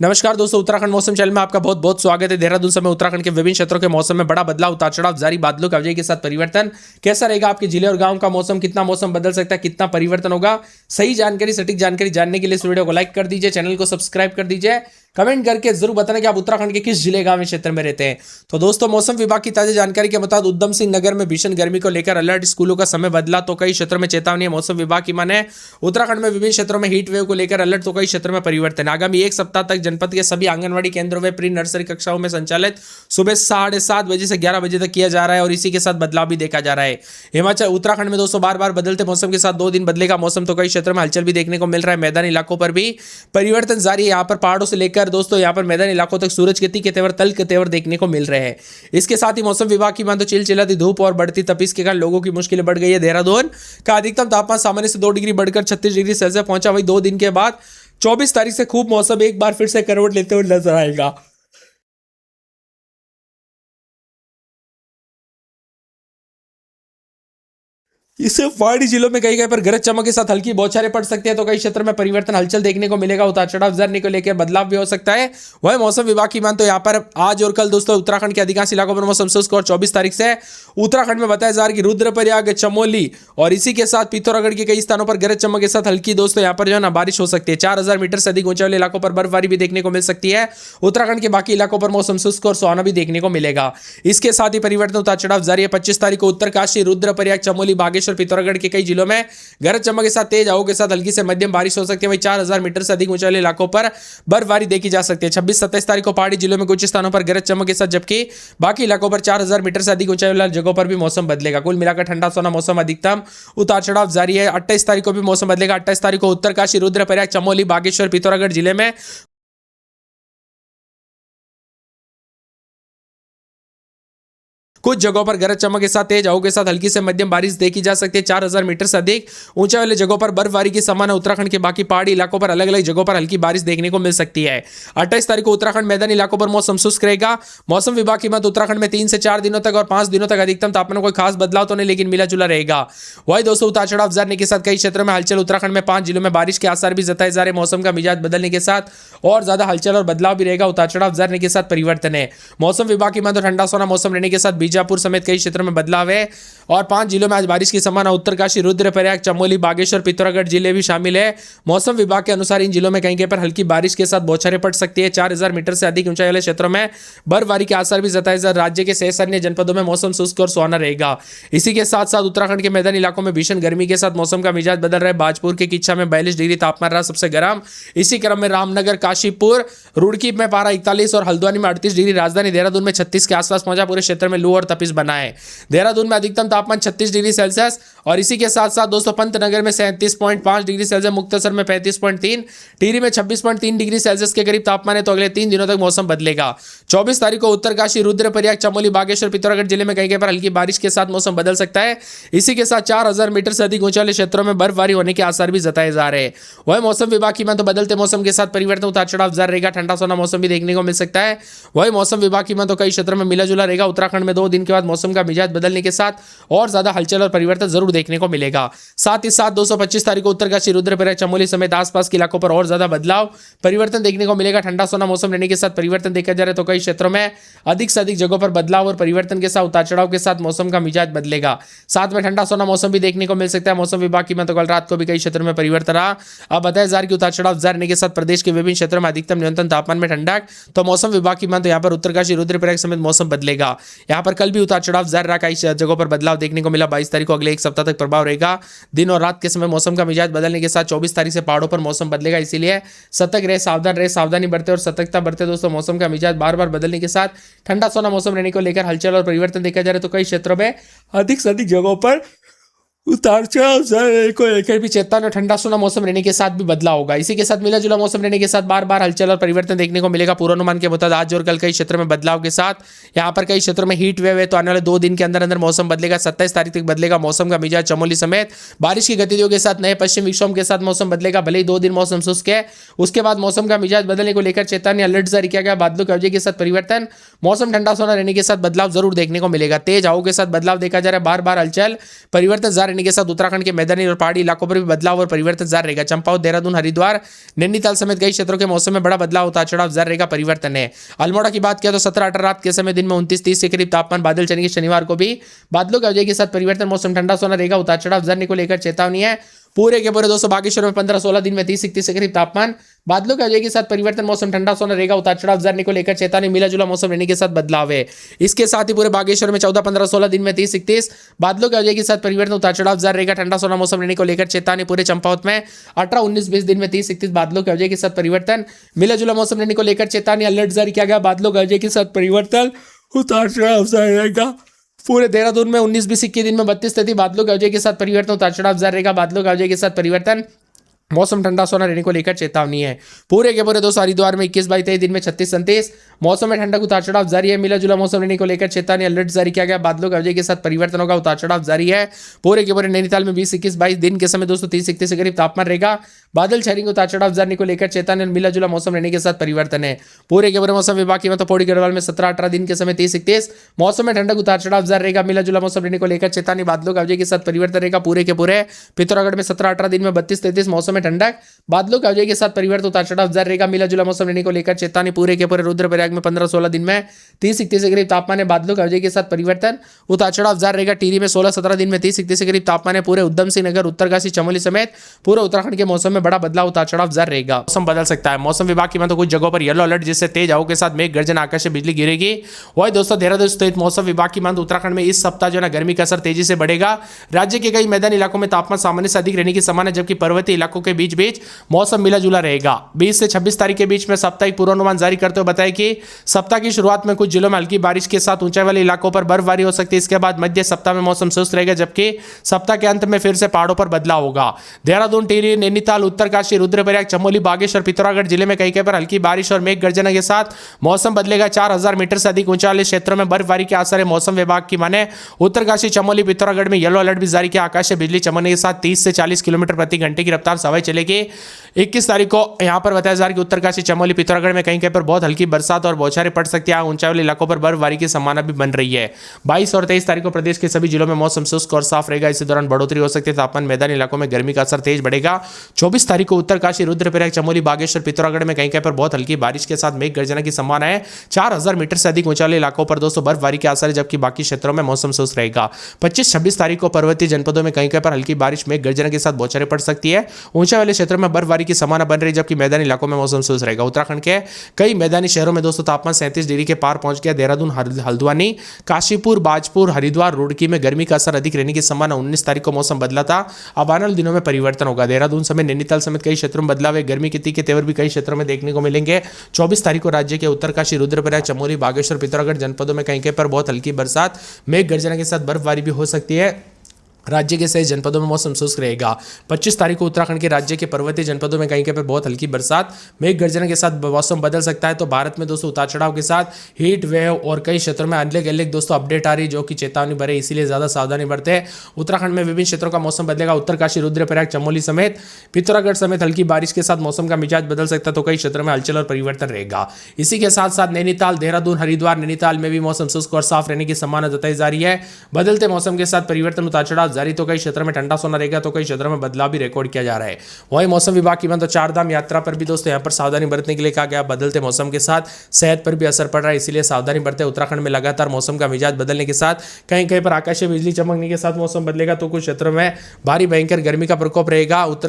नमस्कार दोस्तों, उत्तराखंड मौसम चैनल में आपका बहुत बहुत स्वागत है। देहरादून समय उत्तराखंड के विभिन्न क्षेत्रों के मौसम में बड़ा बदलाव, उतार चढ़ाव जारी, बादलों की आवाजाही के साथ परिवर्तन। कैसा रहेगा आपके जिले और गांव का मौसम, कितना मौसम बदल सकता है, कितना परिवर्तन होगा, सही जानकारी, सटीक जानकारी जानने के लिए इस वीडियो को लाइक कर दीजिए, चैनल को सब्सक्राइब कर दीजिए, कमेंट करके जरूर बताना कि आप उत्तराखंड के किस जिले गांव क्षेत्र में रहते हैं। तो दोस्तों, मौसम विभाग की ताजा जानकारी के मुताबिक उधम सिंह नगर में भीषण गर्मी को लेकर अलर्ट, स्कूलों का समय बदला तो कई क्षेत्रों में चेतावनी है। मौसम विभाग की माने उत्तराखंड में विभिन्न क्षेत्रों में हीट वेव को लेकर अलर्ट तो कई क्षेत्रों में परिवर्तन। आगामी एक सप्ताह तक जनपद के सभी आंगनबाड़ी केंद्रों में प्री नर्सरी कक्षाओं में संचालित सुबह 7:30 बजे से 11 बजे तक किया जा रहा है और इसी के साथ बदलाव भी देखा जा रहा है। हिमाचल उत्तराखंड में दोस्तों बार बार बदलते मौसम के साथ 2 दिन बदलेगा मौसम, तो कई क्षेत्रों में हलचल भी देखने को मिल रहा है। मैदानी इलाकों पर भी परिवर्तन जारी है। यहाँ पर पहाड़ों से लेकर दोस्तों यहाँ पर मैदानी इलाकों तक सूरज गति के तेवर, तल के तेवर देखने को मिल रहे हैं। इसके साथ ही मौसम विभाग की मान तो चिलचिलाती धूप और बढ़ती तपिश के कारण लोगों की मुश्किलें बढ़ गई है। देहरादून का अधिकतम तापमान सामान्य से 2 डिग्री बढ़कर 36 डिग्री सेल्सियस पहुंचा। वही 2 दिन के बाद 24 तारीख से खूब मौसम एक बार फिर से करवट लेते हुए नजर आएगा। इससे पहाड़ी जिलों में कई पर गरज चमक के साथ हल्की बौछारें पड़ सकती है, तो कई क्षेत्र में परिवर्तन, हलचल देखने को मिलेगा। उतार चढ़ाव जरने को लेकर बदलाव भी हो सकता है। वह मौसम विभाग की मान तो यहाँ पर आज और कल दोस्तों उत्तराखंड के अधिकांश इलाकों पर मौसम शुष्क और 24 तारीख से उत्तराखंड में बताया जा रहा है कि रुद्रप्रयाग, चमोली और इसी के साथ पिथौरागढ़ के कई स्थानों पर गरज चमक के साथ हल्की दोस्तों यहाँ पर जो है ना बारिश हो सकती है। 4000 मीटर से अधिक ऊंचाई वाले इलाकों पर बर्फबारी भी देखने को मिल सकती है। उत्तराखंड के बाकी इलाकों पर मौसम शुष्क और सुहाना भी देखने को मिलेगा। इसके साथ ही परिवर्तन, उतार चढ़ाव जारी है। 25 तारीख को उत्तरकाशी, रुद्रप्रयाग, चमोली, बागेश्वर, पिथौरागढ़ के कई जिलों में गरज चमक के साथ तेज हवाओं के साथ हल्की से मध्यम बारिश हो सकती है। वहीं 4000 मीटर से अधिक ऊंचाई वाले इलाकों पर बर्फबारी देखी जा सकती है। 26-27 तारीख को पहाड़ी जिलों में कुछ स्थानों पर गरज चमक के साथ, जबकि बाकी इलाकों पर 4000 मीटर से अधिक ऊंचाई वाले जगहों पर भी मौसम बदलेगा। कुल मिलाकर ठंडा सोना मौसम, अधिकतम उतार चढ़ाव जारी है। 28 तारीख को भी मौसम बदलेगा। 28 तारीख को उत्तरकाशी, रुद्रप्रयाग, चमोली, बागेश्वर, पिथौरागढ़ जिले में कुछ जगहों पर गरज चमक के साथ तेज हवाओं के साथ हल्की से मध्यम बारिश देखी जा सकती है। 4000 मीटर से अधिक ऊंचाई वाले जगहों पर बर्फबारी की संभावना। उत्तराखंड के बाकी पहाड़ी इलाकों पर अलग अलग जगहों पर हल्की बारिश देखने को मिल सकती है। 28 तारीख को उत्तराखंड मैदानी इलाकों पर मौसम शुष्क रहेगा। मौसम विभाग की मत उत्तराखंड में 3 से 4 दिनों तक और 5 दिनों तक अधिकतम तापमान कोई खास बदलाव तो नहीं, लेकिन मिला जुला रहेगा। वही दोस्तों उतार चढ़ाव जाने के साथ कई क्षेत्रों में हलचल। उत्तराखंड में 5 जिलों में बारिश के आसार भी जताए जा रहे। मौसम का मिजाज बदलने के साथ और ज्यादा हलचल और बदलाव भी रहेगा। उतार चढ़ाव जाने के साथ परिवर्तन है। मौसम विभाग की मत तो ठंडा सोना मौसम रहने के साथ बीजापुर समेत कई क्षेत्र में बदलाव है और 5 जिलों में आज बारिश की संभावना। उत्तरकाशी, रुद्रप्रयाग, चमोली, बागेश्वर, पिथौरागढ़ जिले भी शामिल है। मौसम विभाग के अनुसार इन जिलों में कहीं पर हल्की बारिश के साथ बौछारें पड़ सकती है। 4000 मीटर से अधिक ऊंचाई वाले क्षेत्रों में बर्फबारी के आसार भी जताए जा रहे। राज्य के शेष अन्य जनपदों में मौसम शुष्क और सुहाना रहेगा। इसी के साथ साथ उत्तराखंड के मैदानी इलाकों में भीषण गर्मी के साथ मौसम का मिजाज बदल रहा है। बाजपुर के किच्छा में 42 डिग्री तापमान रहा सबसे गर्म। इसी क्रम में रामनगर, काशीपुर, रुड़की में पारा 41 और हल्द्वानी में 38 डिग्री, राजधानी देहरादून में 36 के आसपास पहुंचा। पूरे क्षेत्र में लू और तपिश बना है। देहरादून में अधिकतम तापमान 36 डिग्री सेल्सियस और इसी के साथ साथ दोस्तों पंतनगर में 37.5 डिग्री सेल्सियस, मुक्तसर में 35.3, टिहरी में 26.3 डिग्री सेल्सियस के करीब तापमान है। तो अगले 3 दिनों तक मौसम बदलेगा। 24 तारीख को उत्तरकाशी, रुद्रप्रयाग, चमोली, बागेश्वर, पिथौरागढ़ जिले में कहीं पर हल्की बारिश के साथ मौसम बदल सकता है। इसी के साथ 4000 मीटर से अधिक ऊंचाई क्षेत्रों में बर्फबारी होने के आसार भी जताए जा रहे हैं। वही मौसम विभाग की मान तो बदलते मौसम के साथ परिवर्तन, उतार चढ़ाव जारी रहेगा। ठंडा सोना मौसम भी देखने को मिल सकता है। वही मौसम विभाग की मान तो कई क्षेत्रों में मिला जुला रहेगा। उत्तराखंड में 2 दिन के बाद मौसम का मिजाज बदलने के साथ और ज्यादा हलचल और परिवर्तन जरूर देखने को मिलेगा। साथ ही साथ 225 तारीख को उत्तरकाशी, रुद्रप्रयाग, चमोली समेत आसपास के इलाकों पर और ज्यादा बदलाव, परिवर्तन देखने को मिलेगा। ठंडा सोना मौसम रहने के साथ परिवर्तन देखा जा रहा है। तो कई क्षेत्रों में अधिक से अधिक जगहों पर बदलाव और परिवर्तन के साथ उतार चढ़ाव के साथ मौसम का मिजाज बदलेगा। साथ में ठंडा सोना मौसम भी देखने को मिल सकता है। मौसम विभाग की तो कल रात को भी कई क्षेत्रों में परिवर्तन रहा। अब बताया जा रहा है कि उतार चढ़ाव जारी रहने के साथ प्रदेश के विभिन्न क्षेत्रों में अधिकतम न्यूनतम तापमान में ठंडक। तो मौसम विभाग की मान तो यहाँ पर उत्तरकाशी, रुद्रप्रयाग समेत मौसम बदलेगा। यहाँ पर कल भी उतार चढ़ाव जारी रहा। कई जगहों पर बदलाव देखने को मिला। 22 तारीख को अगले एक सप्ताह तक प्रभाव रहेगा। दिन और रात के समय मौसम का मिजाज बदलने के साथ 24 तारीख से पहाड़ों पर मौसम बदलेगा। इसीलिए सतर्क रहे, सावधान रहे, सावधानी बरते और सतर्कता बरते दोस्तों। मौसम का मिजाज बार बार बदलने के साथ ठंडा सोना मौसम रहने को लेकर हलचल और परिवर्तन देखा जा रहा है। तो कई क्षेत्रों में अधिक से अधिक जगहों पर उतार चढ़ाव को लेकर भी चेतावनी, ठंडा सोना मौसम रहने के साथ भी बदलाव होगा। इसी के साथ मिला जुला मौसम रहने के साथ बार बार हलचल और परिवर्तन देखने को मिलेगा। पूर्वानुमान के मुताबिक आज और कल कई क्षेत्रों में बदलाव के साथ यहाँ पर कई क्षेत्रों में हीट वेव है। तो आने वाले 2 दिन के अंदर अंदर मौसम बदलेगा। 27 तारीख तक बदलेगा मौसम का मिजाज। चमोली समेत बारिश की गतिविधियों के साथ नए पश्चिम विक्षोभ के साथ मौसम बदलेगा। भले ही 2 दिन मौसम शुष्क है, उसके बाद मौसम का मिजाज बदलने को लेकर चेतावनी, अलर्ट जारी किया गया। बादलों की आवाजाही के साथ परिवर्तन, मौसम ठंडा सोना रहने के साथ बदलाव जरूर देखने को मिलेगा। तेज हवाओं के साथ बदलाव देखा जा रहा है। बार बार हलचल परिवर्तन जारी रहने के साथ उत्तराखंड के मैदानी और पहाड़ी इलाकों पर भी बदलाव और परिवर्तन जारी रहेगा। चंपावत, देहरादून, हरिद्वार, नैनीताल समेत कई क्षेत्रों के मौसम में बड़ा बदलाव, उतार चढ़ाव जारी रहेगा, परिवर्तन है। अल्मोड़ा की बात किया तो 17-18 रात के समय दिन में 29-30 के करीब तापमान, बादल चलेंगे। शनिवार को भी बादलों की वजह के साथ परिवर्तन, मौसम ठंडा सोना रहेगा, उतार चढ़ाव जरने को लेकर चेतावनी है। पूरे के पूरे दोस्तों बागेश्वर में 15-16 दिन में 30-31 के करीब तापमान, बादलों की वजह के साथ परिवर्तन, मौसम ठंडा सोना रहेगा, उतार चढ़ाव जरने को लेकर चेतावनी, मिला जुला मौसम रहने के साथ बदलाव है। इसके साथ ही पूरे बागेश्वर में 14-15-16 दिन में 30-31, बादलों की वजह के साथ परिवर्तन, उतार चढ़ाव जारी रहेगा, ठंडा सोना मौसम रहने को लेकर चेतावनी। पूरे चंपावत में 18-19-20 दिन में 30-31, बादलों की वजह के साथ परिवर्तन, मिला जुला मौसम रहने को लेकर चेतावनी, अलर्ट जारी किया गया, बादलों की वजह के साथ परिवर्तन, उतार चढ़ाव जारी रहेगा। पूरे देहरादून में 19-20-21 दिन में 32-33, बादलों की वजह के साथ परिवर्तन, उतार चढ़ाव जारी रहेगा, बादलों की वजह के साथ परिवर्तन, मौसम ठंडा सोना रहने को लेकर चेतावनी है। पूरे के पूरे दोस्तों हरिद्वार में 21-22-23 दिन में 36-37, मौसम में ठंडक, उतार चढ़ाव जारी है, मिला जुला मौसम रहने को लेकर चेतावनी, अलर्ट जारी किया गया, बादलों की वजह के साथ परिवर्तन होगा, उतार चढ़ाव जारी है। पूरे के पूरे नैनीताल में 20-21-22 दिन के समय दोस्तों 30-31 के करीब तापमान रहेगा, बादल छाएंगे, उतार चढ़ाव जारी को लेकर चेतावनी, मिला जुला मौसम रहने के साथ परिवर्तन है। पूरे के पूरे मौसम विभाग की मतलब पौड़ी गढ़वाल में 17-18 दिन के समय 30-31, मौसम में ठंडक, उतार चढ़ाव जारी रहेगा, मिला जुला मौसम रहने को लेकर चेतावनी, बादलों की वजह के साथ परिवर्तन रहेगा। पूरे के पूरे पिथौरागढ़ में 17-18 दिन में 32-33, मौसम में ठंडक, बादलों की वजह के साथ परिवर्तन, उतार चढ़ाव जारी रहेगा, मिला जुला मौसम रहने को लेकर चेतावनी। पूरे के पूरे रुद्रप्रयाग में 15-16 दिन में 30-31 के करीब तापमान है, बादलों की वजह के साथ परिवर्तन, उतार चढ़ाव जारी रहेगा। टिहरी में 16-17 दिन में 30-31 के करीब तापमान है। पूरे उधम सिंह नगर, उत्तरकाशी, चमोली समेत पूरे उत्तराखंड के मौसम में बड़ा बदलाव, उतार चढ़ाव जारी रहेगा। मौसम बदल सकता है। मौसम विभाग की तो कुछ जगहों पर येलो अलर्ट, जिससे तेज हवाओं के साथ मेघ गर्जन, आकाश से बिजली गिरेगी। वही दोस्तों देहरादून स्थित मौसम विभाग की उत्तराखंड में इस सप्ताह जो है गर्मी का असर तेजी से बढ़ेगा। राज्य के कई मैदानी इलाकों में तापमान सामान्य से अधिक रहने की संभावना, जबकि पर्वतीय इलाकों के बीच बीच मौसम मिला जुला रहेगा। 20 से 26 तारीख के बीच में साप्ताहिक पूर्वानुमान जारी करते हुए बताया कि सप्ताह की शुरुआत में कुछ जिलों में हल्की बारिश के साथ ऊंचाई वाले इलाकों पर बर्फबारी हो सकती है। इसके बाद मध्य सप्ताह में मौसम शुष्क रहेगा, जबकि सप्ताह के अंत में फिर से पहाड़ों पर बदलाव होगा। देहरादून, टिहरी, नैनीताल, उत्तरकाशी, रुद्रप्रयाग, चमोली, बागेश्वर, पिथौरागढ़ जिले में कई पर हल्की बारिश और मेघ गर्जना के साथ मौसम बदलेगा। 4000 मीटर से अधिक ऊंचाई वाले क्षेत्रों में बर्फबारी के आसार है। मौसम विभाग की माने उत्तरकाशी, चमोली, पिथौरागढ़ में येलो अलर्ट भी जारी किया। आकाश से बिजली चमकने के साथ 30 से 40 किलोमीटर प्रति घंटे की रफ्तार से हवाएं चलेगी। 21 तारीख को यहां पर बताया जा रहा है कि उत्तरकाशी, चमोली, पिथौरागढ़ में कहीं पर बहुत हल्की बरसात और बौछारें पड़ सकती है। ऊंचाई वाले इलाकों पर बर्फबारी की संभावना भी बन रही है। 22 और 23 तारीख को प्रदेश के सभी जिलों में मौसम शुष्क और साफ रहेगा। इसी दौरान बढ़ोतरी हो सकती है। तापमान मैदानी इलाकों में गर्मी का असर तेज बढ़ेगा। 24 तारीख को उत्तरकाशी, रुद्रप्रयाग, चमोली, बागेश्वर, पिथौरागढ़ में कहीं पर बहुत हल्की बारिश के साथ मेघ गर्जना की संभावना है। 4000 मीटर से अधिक ऊंचाई वाले इलाकों पर दोस्तों बर्फबारी के आसार है, जबकि बाकी क्षेत्रों में मौसम शुष्क रहेगा। 25-26 तारीख को पर्वतीय जनपदों में कहीं पर हल्की बारिश मेघ गर्जना के साथ बौछारें पड़ सकती है। ऊंचाई वाले क्षेत्रों में बर्फबारी की संभावना बन रही है, जबकि मैदानी इलाकों में मौसम शुष्क रहेगा। उत्तराखंड के कई मैदानी शहरों में दोस्तों तापमान 37 डिग्री के पार पहुंच गया। देहरादून, हल्द्वानी, काशीपुर, बाजपुर, हरिद्वार, रुड़की में गर्मी का असर अधिक रहने की संभावना। 19 तारीख को मौसम बदला था, अब आने वाले दिनों में परिवर्तन होगा। देहरादून समेत नैनीताल समेत कई क्षेत्रों में बदलाव है। गर्मी के तीखे तेवर भी कई क्षेत्रों में देखने को मिलेंगे। 24 तारीख को राज्य के उत्तरकाशी, रुद्रप्रयाग, चमोली, बागेश्वर, पिथौरागढ़ जनपदों में कहीं पर बहुत हल्की बरसात, मेघ गर्जना के साथ बर्फबारी भी हो सकती है। राज्य के सही जनपदों में मौसम शुष्क रहेगा। 25 तारीख को उत्तराखंड के राज्य के पर्वतीय जनपदों में कहीं पर बहुत हल्की बरसात, मेघ गर्जना के साथ मौसम बदल सकता है। तो भारत में दोस्तों उतार चढ़ाव के साथ हीट वेव और कई क्षेत्रों में अलग अलग दोस्तों अपडेट आ रही है, जो कि चेतावनी भरे, इसीलिए ज्यादा सावधानी बरते हैं। उत्तराखंड में विभिन्न क्षेत्रों का मौसम बदलेगा। उत्तरकाशी, रुद्रप्रयाग, चमोली समेत पिथौरागढ़ समेत हल्की बारिश के साथ मौसम का मिजाज बदल सकता है। तो कई क्षेत्रों में हलचल और परिवर्तन रहेगा। इसी के साथ साथ नैनीताल, देहरादून, हरिद्वार, नैनीताल में भी मौसम शुष्क और साफ रहने की संभावना जताई जा रही है। बदलते मौसम के साथ परिवर्तन, उतार चढ़ाव जारी। तो कई क्षेत्रों में ठंडा सोना रहेगा, तो कई क्षेत्रों में बदलाव भी रिकॉर्ड किया जा रहा है। वहीं मौसम विभाग की तो चार धाम यात्रा पर भी दोस्तों यहां पर सावधानी बरतने के लिए कहा गया। बदलते मौसम के साथ सेहत पर भी असर पड़ रहा है, इसीलिए सावधानी बरते। उत्तराखंड में लगातार मौसम का मिजाज बदलने के साथ कहीं कहीं पर आकाशीय बिजली चमकने के साथ मौसम बदलेगा। तो कुछ क्षेत्रों में भारी भयंकर गर्मी का प्रकोप रहेगा। उत्तर